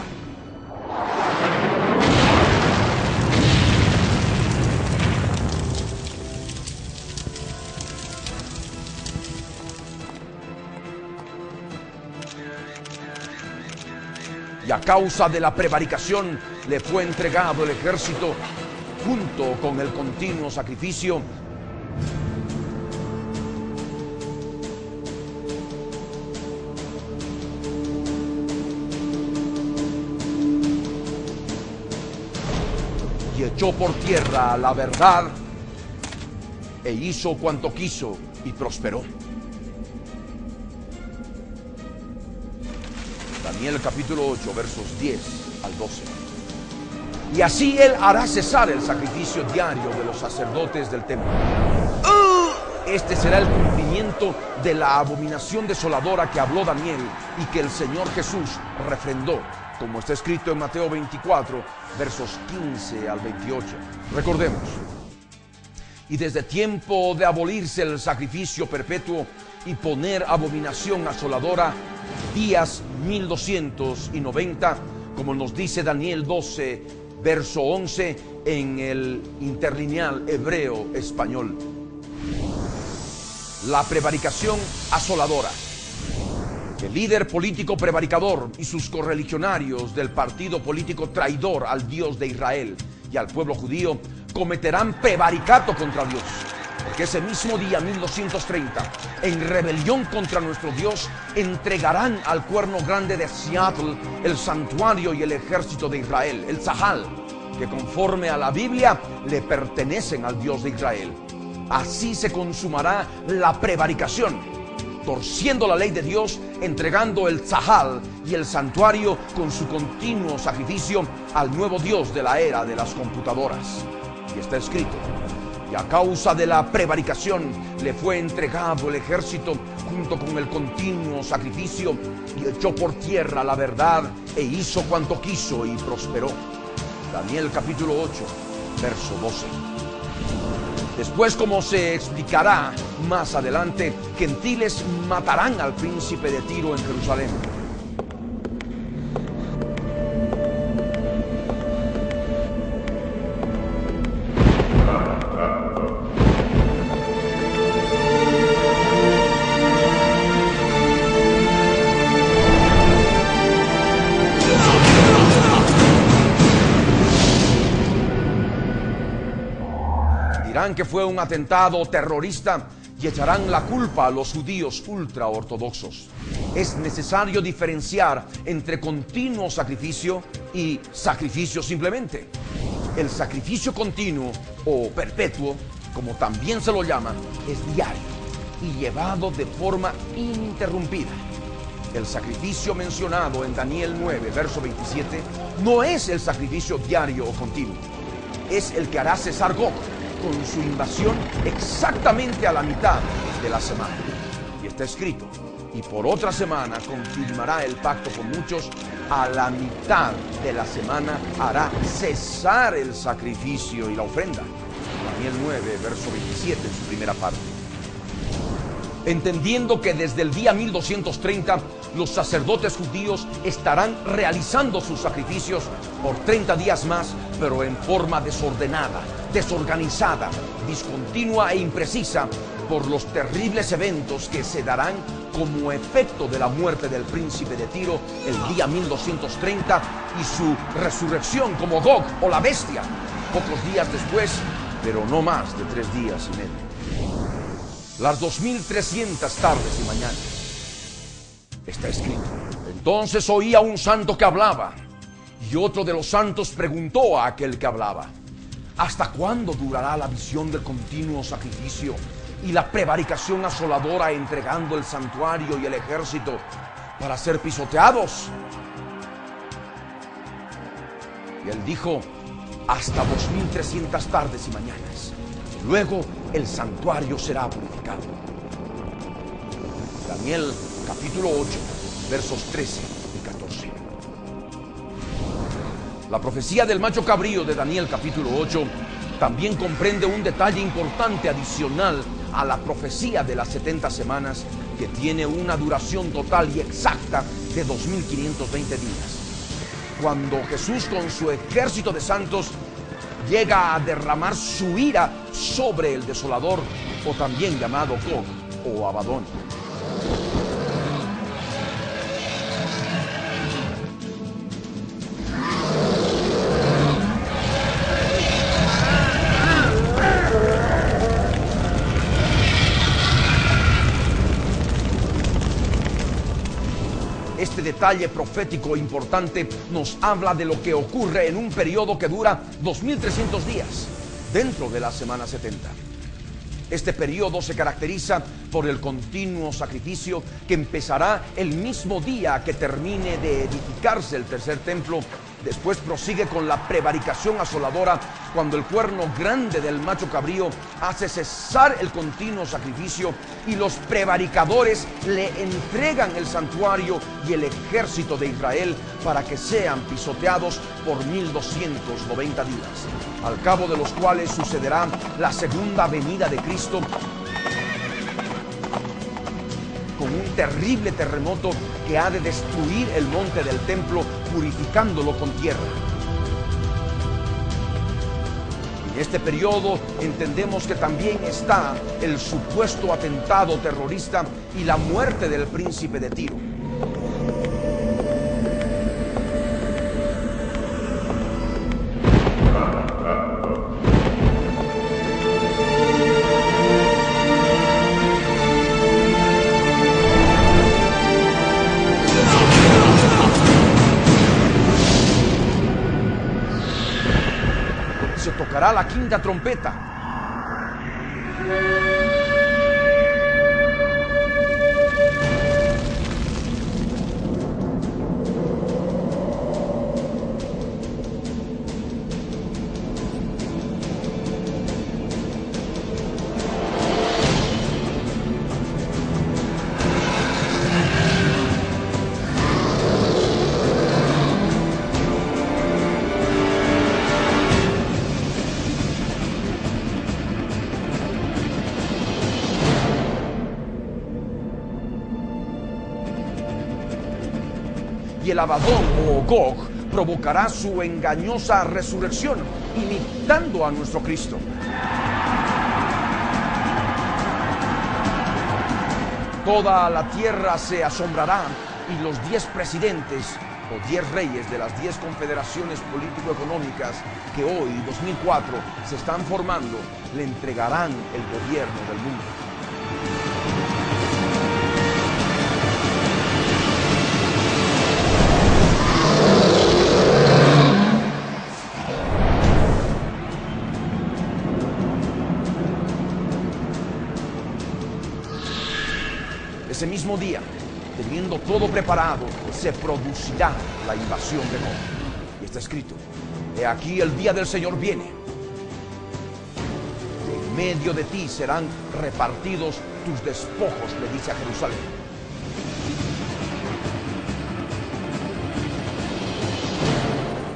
Y a causa de la prevaricación le fue entregado el ejército junto con el continuo sacrificio y echó por tierra la verdad e hizo cuanto quiso y prosperó. Daniel capítulo 8 versos 10 al 12. Y así él hará cesar el sacrificio diario de los sacerdotes del templo. Este será el cumplimiento de la abominación desoladora que habló Daniel y que el Señor Jesús refrendó, como está escrito en Mateo 24, versos 15 al 28. Recordemos, y desde tiempo de abolirse el sacrificio perpetuo y poner abominación asoladora, días 1290, como nos dice Daniel 12, verso 11, en el interlineal hebreo español. La prevaricación asoladora. El líder político prevaricador y sus correligionarios del partido político traidor al Dios de Israel y al pueblo judío cometerán prevaricato contra Dios, porque ese mismo día 1230, en rebelión contra nuestro Dios, entregarán al cuerno grande de Seattle el santuario y el ejército de Israel, el Tzahal, que conforme a la Biblia le pertenecen al Dios de Israel. Así se consumará la prevaricación, torciendo la ley de Dios, entregando el Tzahal y el santuario con su continuo sacrificio al nuevo Dios de la era de las computadoras. Y está escrito: y a causa de la prevaricación le fue entregado el ejército junto con el continuo sacrificio, y echó por tierra la verdad e hizo cuanto quiso y prosperó. Daniel capítulo 8, verso 12. Después, como se explicará más adelante, gentiles matarán al príncipe de Tiro en Jerusalén. Dirán que fue un atentado terrorista y echarán la culpa a los judíos ultraortodoxos. Es necesario diferenciar entre continuo sacrificio y sacrificio simplemente. El sacrificio continuo o perpetuo, como también se lo llama, es diario y llevado de forma ininterrumpida. El sacrificio mencionado en Daniel 9, verso 27, no es el sacrificio diario o continuo. Es el que hará cesar Gog con su invasión exactamente a la mitad de la semana. Y está escrito: y por otra semana confirmará el pacto con muchos, a la mitad de la semana hará cesar el sacrificio y la ofrenda. Daniel 9, verso 27 en su primera parte. Entendiendo que desde el día 1230 los sacerdotes judíos estarán realizando sus sacrificios por 30 días más, pero en forma desordenada, desorganizada, discontinua e imprecisa, por los terribles eventos que se darán como efecto de la muerte del príncipe de Tiro el día 1230 y su resurrección como Gog o la bestia pocos días después, pero no más de 3 días y medio. Las 2300 tardes y mañanas. Está escrito: entonces oía un santo que hablaba, y otro de los santos preguntó a aquel que hablaba: ¿hasta cuándo durará la visión del continuo sacrificio y la prevaricación asoladora, entregando el santuario y el ejército para ser pisoteados? Y él dijo: hasta 2300 tardes y mañanas. Luego el santuario será purificado. Daniel capítulo 8, versos 13 y 14. La profecía del macho cabrío de Daniel capítulo 8 también comprende un detalle importante adicional a la profecía de las 70 semanas, que tiene una duración total y exacta de 2520 días. Cuando Jesús con su ejército de santos llega a derramar su ira sobre el desolador, o también llamado Gog o Abadón. Este detalle profético importante nos habla de lo que ocurre en un periodo que dura 2300 días dentro de la semana 70. Este periodo se caracteriza por el continuo sacrificio que empezará el mismo día que termine de edificarse el tercer templo. Después prosigue con la prevaricación asoladora cuando el cuerno grande del macho cabrío hace cesar el continuo sacrificio y los prevaricadores le entregan el santuario y el ejército de Israel para que sean pisoteados por 1290 días, al cabo de los cuales sucederá la segunda venida de Cristo con un terrible terremoto que ha de destruir el monte del templo, purificándolo con tierra. En este periodo entendemos que también está el supuesto atentado terrorista y la muerte del príncipe de Tiro. Tocará la quinta trompeta. Y el Abadón o Gog provocará su engañosa resurrección, imitando a nuestro Cristo. Toda la tierra se asombrará y los 10 presidentes o 10 reyes de las 10 confederaciones político-económicas que hoy, 2004, se están formando, le entregarán el gobierno del mundo. Ese mismo día, teniendo todo preparado, se producirá la invasión de Gog. Y está escrito: he aquí el día del Señor viene. En medio de ti serán repartidos tus despojos, le dice a Jerusalén.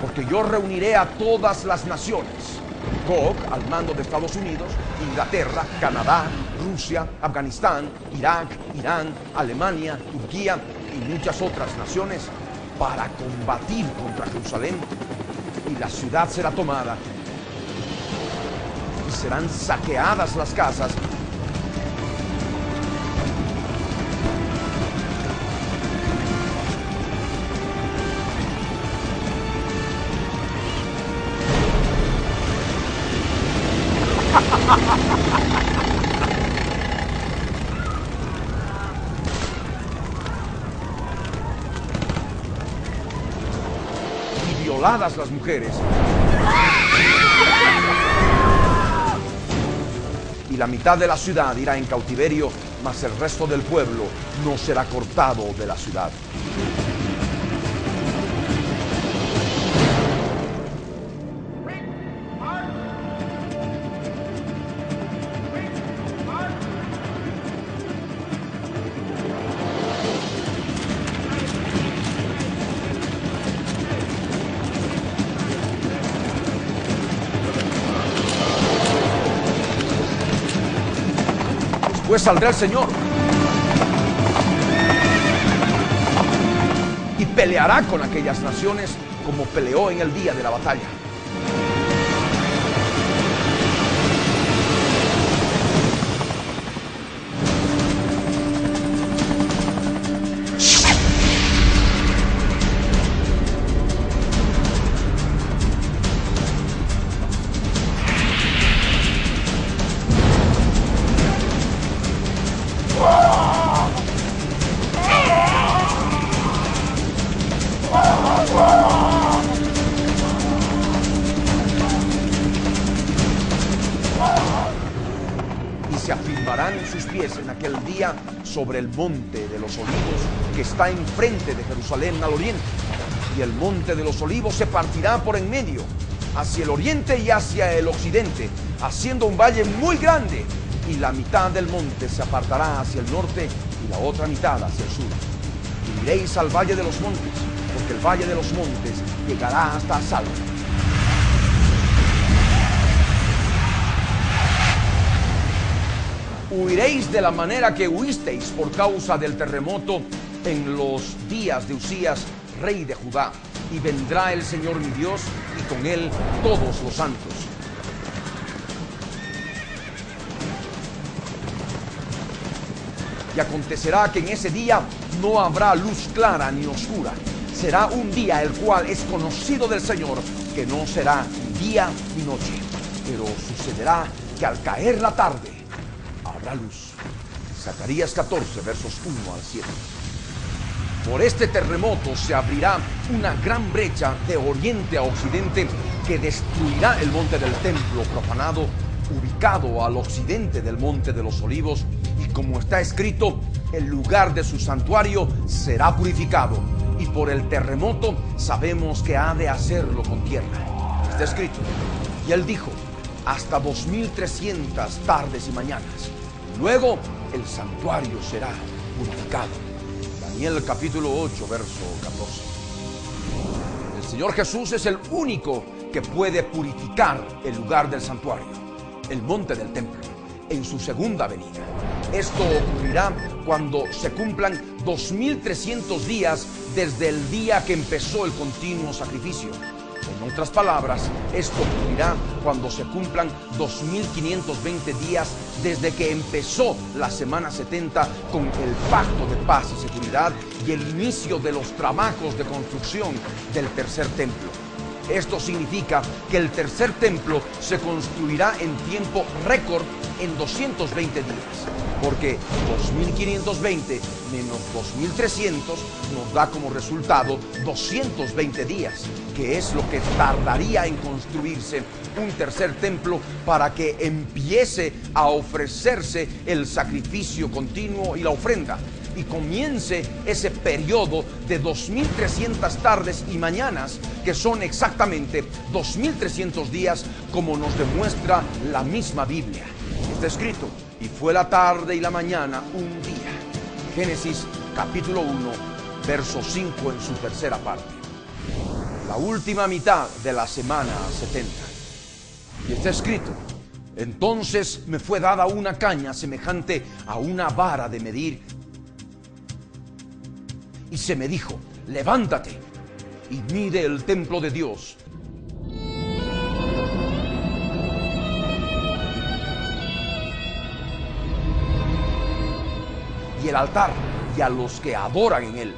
Porque yo reuniré a todas las naciones. Gog al mando de Estados Unidos, Inglaterra, Canadá, Rusia, Afganistán, Irak, Irán, Alemania, Turquía y muchas otras naciones para combatir contra Jerusalén, y la ciudad será tomada y serán saqueadas las casas. Y violadas las mujeres. Y la mitad de la ciudad irá en cautiverio, mas el resto del pueblo no será cortado de la ciudad. Pues saldrá el Señor y peleará con aquellas naciones como peleó en el día de la batalla. iraquíes en aquel día sobre el monte de los olivos que está enfrente de Jerusalén al oriente. Y el monte de los olivos se partirá por en medio, hacia el oriente y hacia el occidente, haciendo un valle muy grande, y la mitad del monte se apartará hacia el norte y la otra mitad hacia el sur. Y iréis al valle de los montes, porque el valle de los montes llegará hasta Asal. Huiréis de la manera que huisteis por causa del terremoto en los días de Usías, rey de Judá, y vendrá el Señor mi Dios y con él todos los santos. Y acontecerá que en ese día no habrá luz clara ni oscura. Será un día el cual es conocido del Señor, que no será ni día ni noche. Pero sucederá que al caer la tarde habrá luz. Zacarías 14, versos 1 al 7. Por este terremoto se abrirá una gran brecha de oriente a occidente que destruirá el monte del templo profanado, ubicado al occidente del monte de los olivos, y como está escrito, el lugar de su santuario será purificado, y por el terremoto sabemos que ha de hacerlo con tierra. Está escrito, y él dijo, hasta 2300 tardes y mañanas. Luego el santuario será purificado. Daniel capítulo 8, verso 14. El Señor Jesús es el único que puede purificar el lugar del santuario, el monte del templo, en su segunda venida. Esto ocurrirá cuando se cumplan 2300 días desde el día que empezó el continuo sacrificio. En otras palabras, esto ocurrirá cuando se cumplan 2520 días desde que empezó la semana 70 con el pacto de paz y seguridad y el inicio de los trabajos de construcción del tercer templo. Esto significa que el tercer templo se construirá en tiempo récord en 220 días, porque 2520 menos 2300 nos da como resultado 220 días, que es lo que tardaría en construirse un tercer templo para que empiece a ofrecerse el sacrificio continuo y la ofrenda, y comience ese periodo de 2300 tardes y mañanas, que son exactamente 2300 días, como nos demuestra la misma Biblia. Está escrito, y fue la tarde y la mañana un día. Génesis capítulo 1, verso 5 en su tercera parte. La última mitad de la semana 70. Y está escrito, entonces me fue dada una caña semejante a una vara de medir, y se me dijo, levántate y mide el templo de Dios. Y el altar y a los que adoran en él.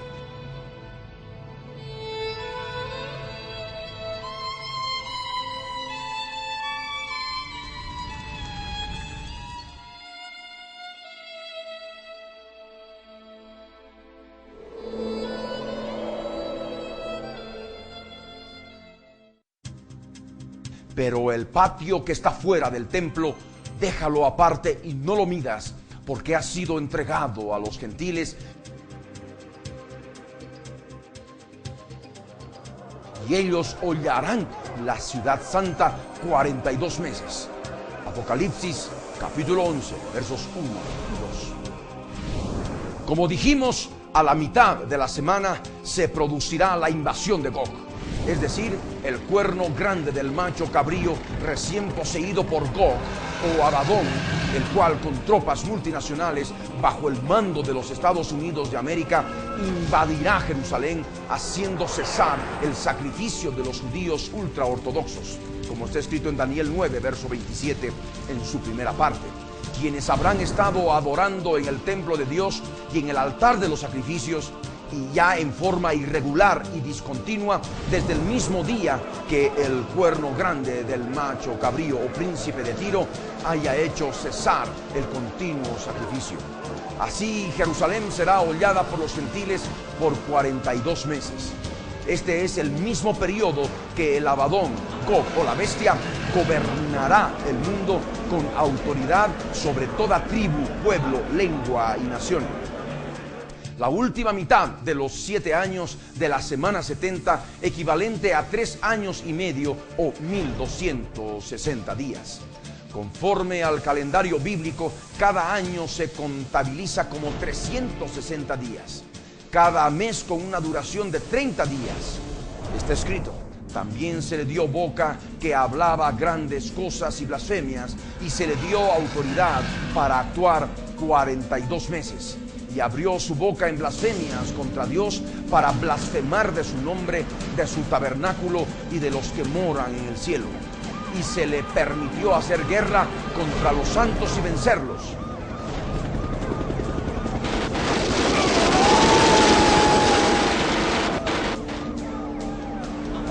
Pero el patio que está fuera del templo, déjalo aparte y no lo midas, porque ha sido entregado a los gentiles, y ellos hollarán la ciudad santa 42 meses. Apocalipsis capítulo 11, versos 1 y 2. Como dijimos, a la mitad de la semana se producirá la invasión de Gog, es decir, el cuerno grande del macho cabrío recién poseído por Gog o Abadón, el cual con tropas multinacionales bajo el mando de los Estados Unidos de América invadirá Jerusalén, haciendo cesar el sacrificio de los judíos ultraortodoxos, como está escrito en Daniel 9, verso 27 en su primera parte, quienes habrán estado adorando en el templo de Dios y en el altar de los sacrificios, y ya en forma irregular y discontinua desde el mismo día que el cuerno grande del macho cabrío o príncipe de Tiro haya hecho cesar el continuo sacrificio. Así Jerusalén será hollada por los gentiles por 42 meses. Este es el mismo periodo que el Abadón Gog o la bestia gobernará el mundo con autoridad sobre toda tribu, pueblo, lengua y nación. La última mitad de los 7 años de la semana 70, equivalente a 3 años y medio o 1260 días. Conforme al calendario bíblico, cada año se contabiliza como 360 días. Cada mes con una duración de 30 días. Está escrito: también se le dio boca que hablaba grandes cosas y blasfemias, y se le dio autoridad para actuar 42 meses. Y abrió su boca en blasfemias contra Dios para blasfemar de su nombre, de su tabernáculo y de los que moran en el cielo. Y se le permitió hacer guerra contra los santos y vencerlos.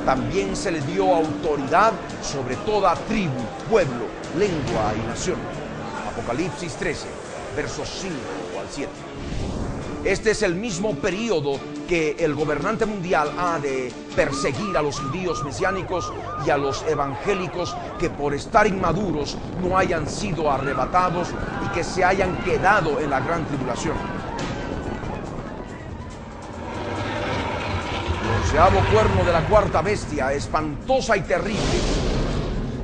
También se le dio autoridad sobre toda tribu, pueblo, lengua y nación. Apocalipsis 13, versos 5 al 7. Este es el mismo periodo que el gobernante mundial ha de perseguir a los judíos mesiánicos y a los evangélicos que por estar inmaduros no hayan sido arrebatados y que se hayan quedado en la gran tribulación. El 11º cuerno de la cuarta bestia, espantosa y terrible,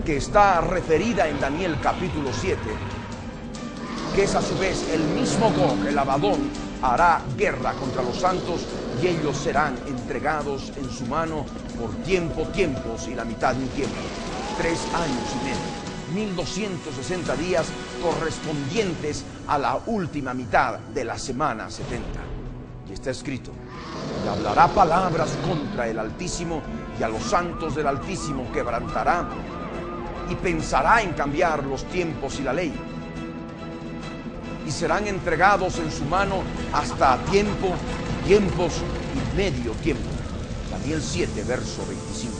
que está referida en Daniel capítulo 7, que es a su vez el mismo Gog, el Abadón, hará guerra contra los santos y ellos serán entregados en su mano por tiempos y la mitad de un tiempo. 3 años y medio, 1260 días correspondientes a la última mitad de la semana 70. Y está escrito: y hablará palabras contra el Altísimo, y a los santos del Altísimo quebrantará, y pensará en cambiar los tiempos y la ley. Y serán entregados en su mano hasta tiempos y medio tiempo. Daniel 7, verso 25.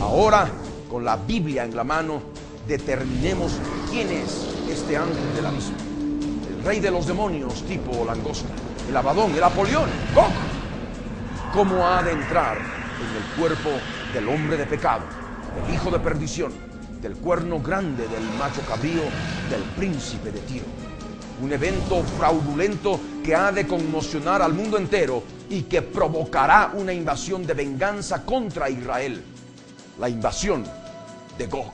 Ahora, con la Biblia en la mano, determinemos quién es este ángel del abismo. El rey de los demonios tipo langosta, el Abadón, el Apolión, Gog. ¿Cómo ha de entrar en el cuerpo del hombre de pecado, del hijo de perdición, del cuerno grande del macho cabrío, del príncipe de Tiro? Un evento fraudulento que ha de conmocionar al mundo entero y que provocará una invasión de venganza contra Israel. La invasión de Gog.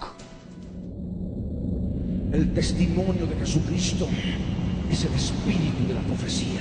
El testimonio de Jesucristo es el espíritu de la profecía.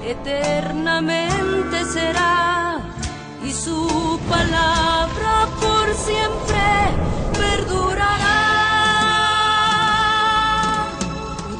Eternamente será, y su palabra por siempre perdurará.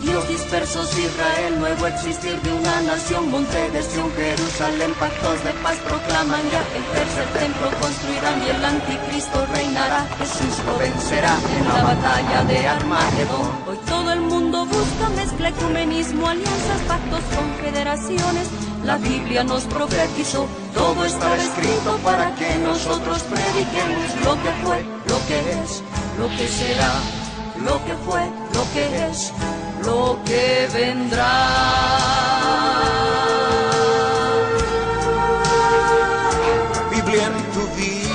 Dios dispersos, Israel, nuevo existir de una nación, monte de Sión, Jerusalén, pactos de paz proclaman ya, el tercer templo construirán y el anticristo reinará. Jesús lo vencerá en la batalla de Armagedón. Hoy todo el mundo busca mezcla, ecumenismo, alianzas, pactos, confederaciones. La Biblia nos profetizó, todo está escrito para que nosotros prediquemos lo que fue, lo que es, lo que será, lo que fue, lo que es, lo que vendrá. Biblia en tu vida,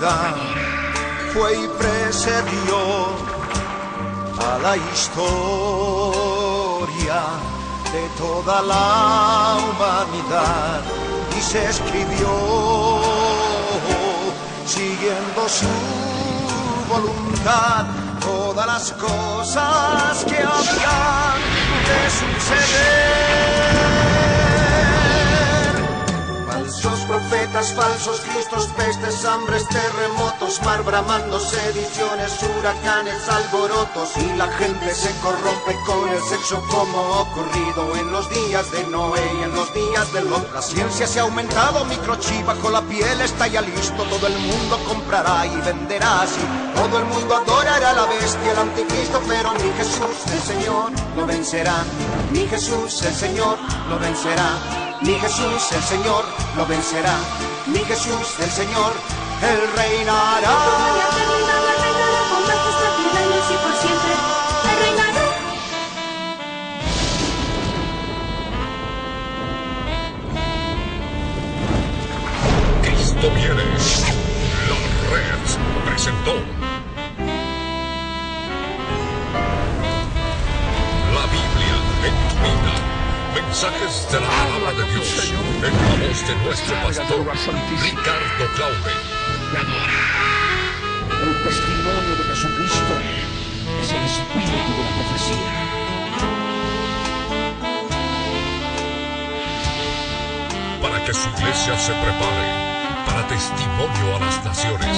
humanidad fue y precedió a la historia de toda la humanidad y se escribió siguiendo su voluntad todas las cosas que habían de suceder. Falsos profetas, falsos cristos, pestes, hambres, terremotos, mar bramando, sediciones, huracanes, alborotos, y la gente se corrompe con el sexo como ocurrido en los días de Noé y en los días de Lot. La ciencia se ha aumentado, microchip bajo la piel está ya listo, todo el mundo comprará y venderá así, todo el mundo adorará a la bestia, el anticristo, pero mi Jesús el Señor lo vencerá, mi Jesús el Señor lo vencerá. Mi Jesús el Señor lo vencerá, mi Jesús el Señor, Él reinará. Con majestad y reinos y por siempre, Él reinará. Cristo viene. La Red presentó la Biblia en tu vida. Mensajes de la palabra de Dios en la voz de nuestro pastor Ricardo Claure. El testimonio de Jesucristo es el espíritu de la profecía. Para que su iglesia se prepare para testimonio a las naciones.